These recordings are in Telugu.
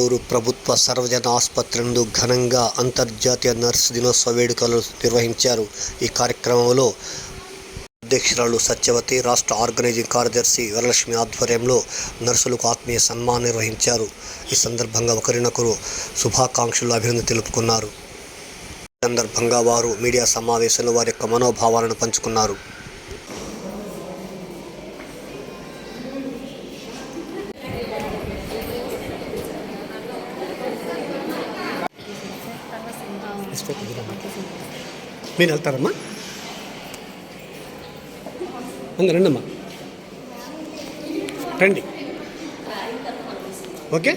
ఏలూరు ప్రభుత్వ సర్వజన ఆసుపత్రి నందు ఘనంగా అంతర్జాతీయ నర్సు దినోత్సవ వేడుకలు నిర్వహించారు. ఈ కార్యక్రమంలో అధ్యక్షురాలు సత్యవతి, రాష్ట్ర ఆర్గనైజింగ్ కార్యదర్శి వరలక్ష్మి ఆధ్వర్యంలో నర్సులకు ఆత్మీయ సన్మానం నిర్వహించారు. ఈ సందర్భంగా ఒకరినొకరు శుభాకాంక్షలు, అభినందనలు తెలుపుకున్నారు. ఈ సందర్భంగా వారు మీడియా సమావేశంలో వారి యొక్క మనోభావాలను పంచుకున్నారు. మీరు వెళ్తారమ్మా, రండమ్మా, రండి. ఓకే,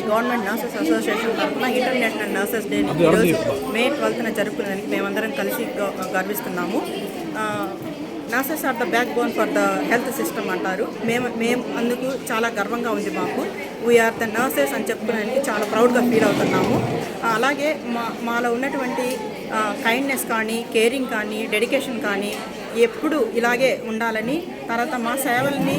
గవర్నమెంట్ నర్సెస్ అసోసియేషన్ తరఫున ఇంటర్నేషనల్ నర్సెస్ డే ఈరోజు మే 12న జరుపుకునేందుకు మేమందరం కలిసి గర్విస్తున్నాము. Nurses are the backbone for the health system అంటారు. మేము అందుకు చాలా గర్వంగా ఉంది మాకు. వీఆర్ ద నర్సెస్ అని చెప్పుకునేందుకు చాలా ప్రౌడ్గా ఫీల్ అవుతున్నాము. అలాగే మాలో ఉన్నటువంటి కైండ్నెస్ కానీ, కేరింగ్ కానీ, డెడికేషన్ కానీ ఎప్పుడు ఇలాగే ఉండాలని, తర్వాత మా సేవల్ని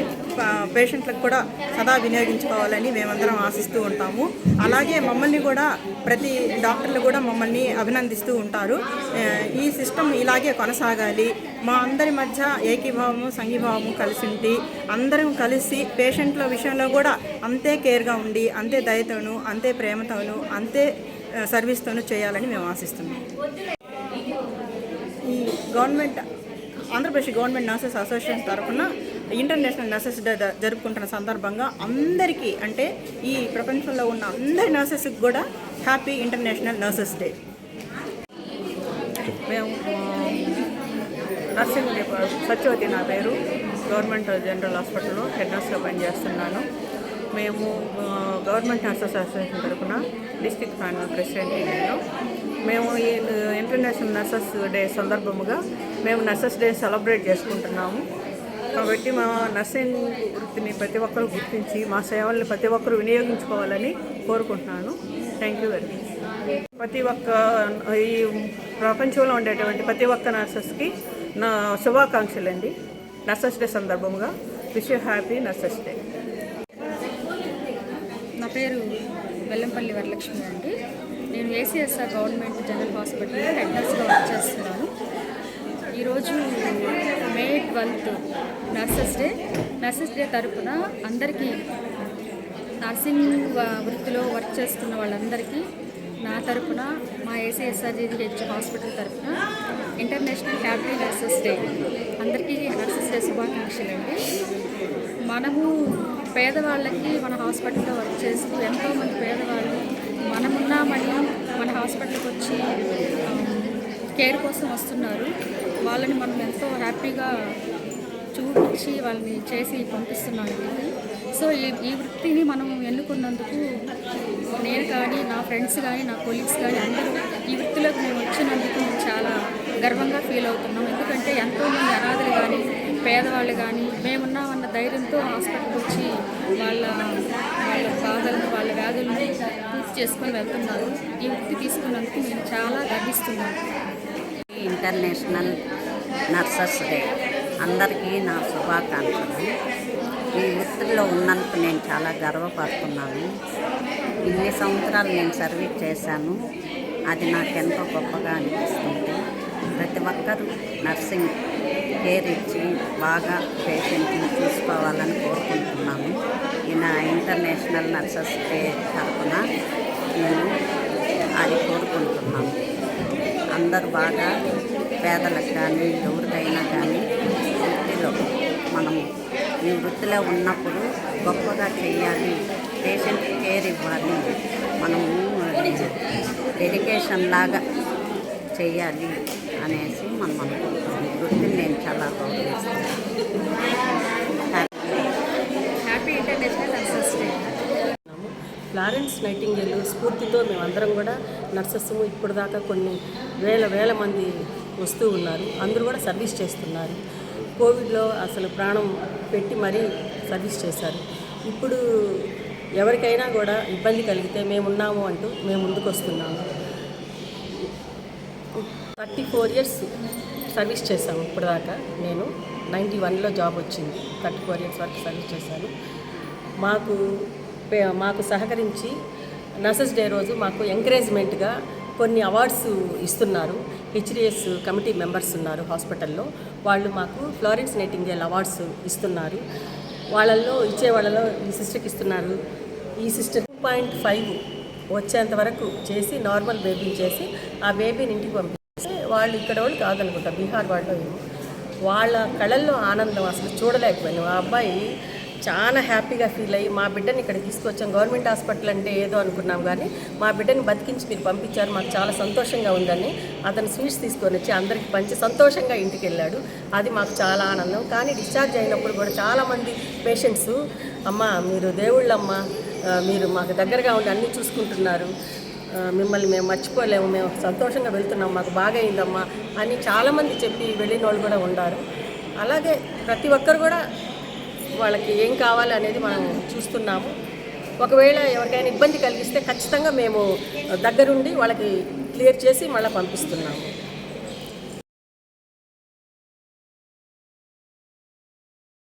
పేషెంట్లకు కూడా సదా వినియోగించుకోవాలని మేమందరం ఆశిస్తూ ఉంటాము. అలాగే మమ్మల్ని కూడా ప్రతి డాక్టర్లు కూడా మమ్మల్ని అభినందిస్తూ ఉంటారు. ఈ సిస్టమ్ ఇలాగే కొనసాగాలి, మా అందరి మధ్య ఏకీభావము, సంఘీభావము కలిసి ఉండి అందరం కలిసి పేషెంట్ల విషయంలో కూడా అంతే కేర్గా ఉండి, అంతే దయతోనూ, అంతే ప్రేమతోనూ, అంతే సర్వీస్తోనూ చేయాలని మేము ఆశిస్తున్నాం. ఈ ఆంధ్రప్రదేశ్ గవర్నమెంట్ నర్సెస్ అసోసియేషన్ తరఫున ఇంటర్నేషనల్ నర్సెస్ డే జరుపుకుంటున్న సందర్భంగా అందరికీ, అంటే ఈ ప్రపంచంలో ఉన్న అందరి నర్సెస్కి కూడా హ్యాపీ ఇంటర్నేషనల్ నర్సెస్ డే. మేము నర్సింగ్ సత్యవతి నా పేరు, గవర్నమెంట్ జనరల్ హాస్పిటల్లో హెడ్ నర్స్గా పనిచేస్తున్నాను. మేము గవర్నమెంట్ నర్సెస్ అసోసియేషన్ తరఫున డిస్ట్రిక్ట్ ప్యానల్ ప్రెసిడెంట్ నేను. మేము ఈ ఇంటర్నేషనల్ నర్సెస్ డే సందర్భముగా మేము నర్సెస్ డే సెలబ్రేట్ చేసుకుంటున్నాము. కాబట్టి మా నర్సింగ్ వృత్తిని ప్రతి ఒక్కరు గుర్తించి మా సేవల్ని ప్రతి ఒక్కరు వినియోగించుకోవాలని కోరుకుంటున్నాను. Thank you very much. ప్రతి ఒక్క ఈ ప్రపంచంలో ఉండేటువంటి ప్రతి ఒక్క నర్సెస్కి నా శుభాకాంక్షలు అండి. నర్సెస్ డే సందర్భంగా wish you happy nurses day. నా పేరు వెల్లంపల్లి వరలక్ష్మి అండి. నేను ఏసీఎస్ఆర్ గవర్నమెంట్ జనరల్ హాస్పిటల్లో హెడ్ నర్స్గా వర్క్ చేస్తున్నాను. ఈరోజు మే 12 నర్సెస్ డే తరపున అందరికీ, నర్సింగ్ వృత్తిలో వర్క్ చేస్తున్న వాళ్ళందరికీ నా తరపున, మా ఏసీఎస్ఆర్జీహెచ్ హాస్పిటల్ తరపున ఇంటర్నేషనల్ హ్యాపీ నర్సెస్ డే, అందరికీ నర్సెస్ డే శుభాకాంక్షలు అండి. మనము పేదవాళ్ళకి మన హాస్పిటల్లో వర్క్ చేస్తూ ఎంతోమంది పేదవాళ్ళు మనమున్నామని మన హాస్పిటల్కి వచ్చి కేర్ కోసం వస్తున్నారు. వాళ్ళని మనం ఎంతో హ్యాపీగా చూపించి వాళ్ళని చేసి పంపిస్తున్నాం ఇంటికి. సో ఈ వృత్తిని మనం ఎన్నుకున్నందుకు నేను కానీ, నా ఫ్రెండ్స్ కానీ, నా కొలీగ్స్ కానీ అందరూ ఈ వృత్తిలోకి మేము వచ్చినందుకు చాలా గర్వంగా ఫీల్ అవుతున్నాం. ఎందుకంటే ఎంతోమంది అనాథలు కానీ, పేదవాళ్ళు కానీ మేమున్నామన్న ధైర్యంతో హాస్పిటల్కి వచ్చి వాళ్ళ బాధలను, వాళ్ళ వ్యాధులను పూర్తి చేసుకొని వెళ్తున్నారు. ఈ వృత్తి తీసుకున్నందుకు నేను చాలా గర్విస్తున్నాను. ఇంటర్నేషనల్ నర్సెస్ డే అందరికీ నా శుభాకాంక్షలు. ఈ వృత్తిలో ఉన్నందుకు నేను చాలా గర్వపడుతున్నాను. ఇన్ని సంవత్సరాలు నేను సర్వీస్ చేశాను, అది నాకెంతో గొప్పగా అనిపిస్తుంది. ప్రతి ఒక్కరూ నర్సింగ్ కేర్ ఇచ్చి బాగా పేషెంట్ని చూసుకోవాలని కోరుకుంటున్నాను. ఈయన ఇంటర్నేషనల్ నర్సెస్ డే తరఫున నేను అది కోరుకుంటున్నాను. అందరూ బాగా పేదలకు కానీ, ఎవరికైనా కానీ వృత్తిలో మనము ఈ వృత్తిలో ఉన్నప్పుడు గొప్పగా చేయాలి, పేషెంట్ కేర్ ఇవ్వాలి, మనము డెడికేషన్ లాగా చేయాలి అనేసి మనం అనుకుంటాం. ఈ వృత్తిని నేను చాలా గౌరవిస్తాను. Happy international nurses day. Florence Nightingale స్ఫూర్తితో మేమందరం కూడా నర్సెస్ ఇప్పుడు దాకా కొన్ని వేల మంది వస్తూ ఉన్నారు. అందరూ కూడా సర్వీస్ చేస్తున్నారు. కోవిడ్లో అసలు ప్రాణం పెట్టి మరీ సర్వీస్ చేశారు. ఇప్పుడు ఎవరికైనా కూడా ఇబ్బంది కలిగితే మేమున్నాము అంటూ మేము ముందుకు వస్తున్నాము. 34 years సర్వీస్ చేశాము ఇప్పుడు దాకా. నేను 91లో జాబ్ వచ్చింది. 34 years వరకు సర్వీస్ చేశాను. మాకు సహకరించి నర్సెస్ డే రోజు మాకు ఎంకరేజ్మెంట్గా కొన్ని అవార్డ్స్ ఇస్తున్నారు. హెచ్డిఎస్ కమిటీ మెంబర్స్ ఉన్నారు హాస్పిటల్లో. వాళ్ళు మాకు ఫ్లారెన్స్ నైటింగేల్ అవార్డ్స్ ఇస్తున్నారు. వాళ్ళలో ఈ సిస్టర్కి ఇస్తున్నారు. ఈ సిస్టర్ 2.5 వచ్చేంత వరకు చేసి నార్మల్ బేబీని చేసి ఆ బేబీని ఇంటికి పంపిస్తే వాళ్ళు ఇక్కడ వాళ్ళు కాదనుకుంటా, బీహార్ వాళ్ళు ఏమో, వాళ్ళ కళల్లో ఆనందం అసలు చూడలేకపోయాను. ఆ అబ్బాయి చాలా హ్యాపీగా ఫీల్ అయ్యి మా బిడ్డని ఇక్కడ తీసుకొచ్చాం. గవర్నమెంట్ హాస్పిటల్ అంటే ఏదో అనుకున్నాం, కానీ మా బిడ్డని బతికించి మీరు పంపించారు, మాకు చాలా సంతోషంగా ఉందని అతను స్వీట్స్ తీసుకొని వచ్చి అందరికి పంచి సంతోషంగా ఇంటికి వెళ్ళాడు. అది మాకు చాలా ఆనందం. కానీ డిశ్చార్జ్ అయినప్పుడు కూడా చాలామంది పేషెంట్స్, అమ్మ మీరు దేవుళ్ళమ్మ, మీరు మాకు దగ్గరగా ఉండి అన్నీ చూసుకుంటున్నారు, మిమ్మల్ని మేము మర్చిపోలేము, మేము సంతోషంగా వెళ్తున్నాం, మాకు బాగా అయిందమ్మా అని చాలామంది చెప్పి వెళ్ళిన వాళ్ళు కూడా ఉన్నారు. అలాగే ప్రతి ఒక్కరు కూడా వాళ్ళకి ఏం కావాలి అనేది మనం చూస్తున్నాము. ఒకవేళ ఎవరికైనా ఇబ్బంది కలిగిస్తే ఖచ్చితంగా మేము దగ్గరుండి వాళ్ళకి క్లియర్ చేసి మళ్ళీ పంపిస్తున్నాము.